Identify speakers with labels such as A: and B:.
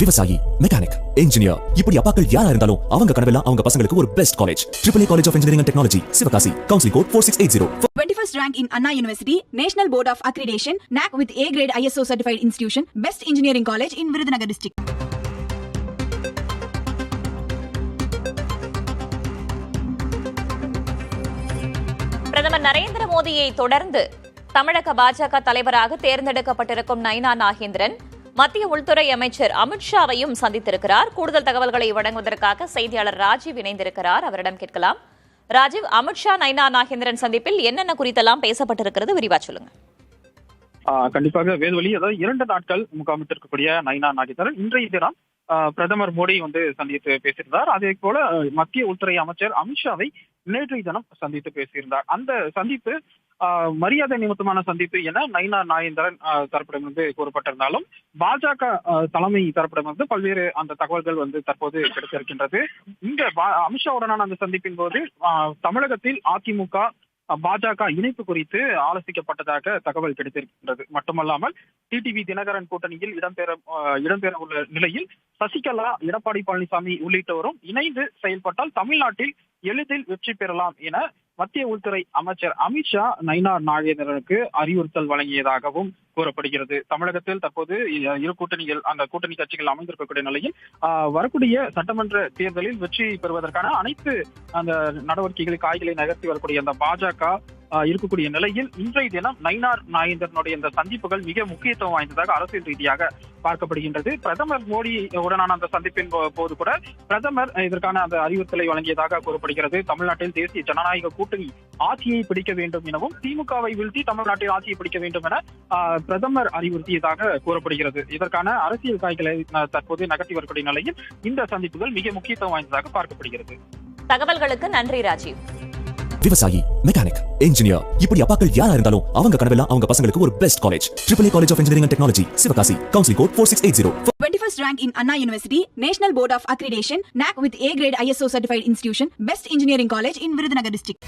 A: விவசாயி, mechanic, engineer, இப்படி அப்பாக்கள் யாரா இருந்தாலும் அவங்க கனவெல்லாம் அவங்க பசங்களுக்கு ஒரு best college. AAA College of Engineering and Technology, Sivakasi. Counseling code 4680.
B: 21st rank in Anna University, National Board of Accreditation, NAC with A grade ISO certified institution, best engineering college in Virudhunagar district.
C: பிரதமர் நரேந்திர மோடியை தொடர்ந்து தமிழக பாஜக தலைவராக தேர்ந்தெடுக்கப்பட்டிருக்கும் நயினா நாகேந்திரன் மத்திய உள்துறை அமைச்சர் அமித்ஷாவையும் சந்தித்திருக்கிறார். கூடுதல் தகவல்களை வழங்குவதற்காக செய்தியாளர் ராஜீவ் இணைந்திருக்கிறார். அவரிடம் கேட்கலாம். ராஜீவ், அமித்ஷா நயினா நாகேந்திரன் சந்திப்பில் என்னென்ன குறித்தெல்லாம் பேசப்பட்டிருக்கிறது, விரிவா சொல்லுங்க.
D: கண்டிப்பாக வேல்வழி, அதாவது 2 நாட்கள் முகாமிட்டிருக்கக்கூடிய நயினா நாகேந்திரன் இன்றைய தினம் பிரதமர் மோடி சந்தித்து பேசியிருந்தார். அதே போல மத்திய உள்துறை அமைச்சர் அமித்ஷாவை நேற்றைய தினம் சந்தித்து பேசியிருந்தார். அந்த சந்திப்பு மரியாதை நிமித்தமான சந்திப்பு என நயினா நாகேந்திரன் தரப்பிடமிருந்து கூறப்பட்டிருந்தாலும் பாஜக தலைமை தரப்பிடமிருந்து பல்வேறு அந்த தகவல்கள் தற்போது கிடைத்திருக்கின்றது. இந்த அமித்ஷாவுடனான அந்த சந்திப்பின் போது தமிழகத்தில் அதிமுக பாஜக இணைப்பு குறித்து ஆலோசிக்கப்பட்டதாக தகவல் கிடைத்திருக்கின்றது. மட்டுமல்லாமல் டிடிவி தினகரன் கூட்டணியில் இடம்பெற உள்ள நிலையில் சசிகலா, எடப்பாடி பழனிசாமி உள்ளிட்டோரும் இணைந்து செயல்பட்டால் தமிழ்நாட்டில் எளிதில் வெற்றி பெறலாம் என மத்திய உள்துறை அமைச்சர் அமித்ஷா நயினா நாகேந்திரனுக்கு அறிவுறுத்தல் வழங்கியதாகவும் கூறப்படுகிறது. தமிழகத்தில் தற்போது இரு கூட்டணிகள், அந்த கூட்டணி கட்சிகள் அமைந்திருக்கக்கூடிய நிலையில் வரக்கூடிய சட்டமன்ற தேர்தலில் வெற்றி பெறுவதற்கான அனைத்து அந்த நடவடிக்கைகளை காய்களை நகர்த்தி வரக்கூடிய அந்த பாஜக இருக்கக்கூடிய நிலையில் இன்றைய தினம் நயினா நாகேந்திரனுடைய இந்த சந்திப்புகள் மிக முக்கியத்துவம் வாய்ந்ததாக அரசியல் ரீதியாக பார்க்கப்படுகின்றது. பிரதமர் மோடி உடனான அந்த சந்திப்பின் போது கூட பிரதமர் இதற்கான அந்த அறிவுறுத்தலை வழங்கியதாக கூறப்படுகிறது. தமிழ்நாட்டில் தேசிய ஜனநாயக கூட்டணி ஆட்சியை பிடிக்க வேண்டும் எனவும் திமுகவை வீழ்த்தி தமிழ்நாட்டில் ஆட்சியை பிடிக்க வேண்டும் என பிரதமர் அறிவுறுத்தியதாக கூறப்படுகிறது. இதற்கான அரசியல் காய்களை தற்போது நகர்த்தி வரக்கூடிய நிலையில் இந்த சந்திப்புகள் மிக முக்கியத்துவம் வாய்ந்ததாக பார்க்கப்படுகிறது.
C: தகவல்களுக்கு நன்றி ராஜீவ்.
A: விவசாயி, மெக்கானிக், இன்ஜினியர், இப்படி அப்பாக்கள் யாரா இருந்தாலும் அவங்க கனவெல்லாம் அவங்க பசங்களுக்கு ஒரு best college. AAA College of Engineering and Technology, Sivakasi. Counseling code 4680.
B: 21st rank in Anna University, National Board of Accreditation, NAC with A grade ISO certified institution, best engineering college in Virudhunagar district.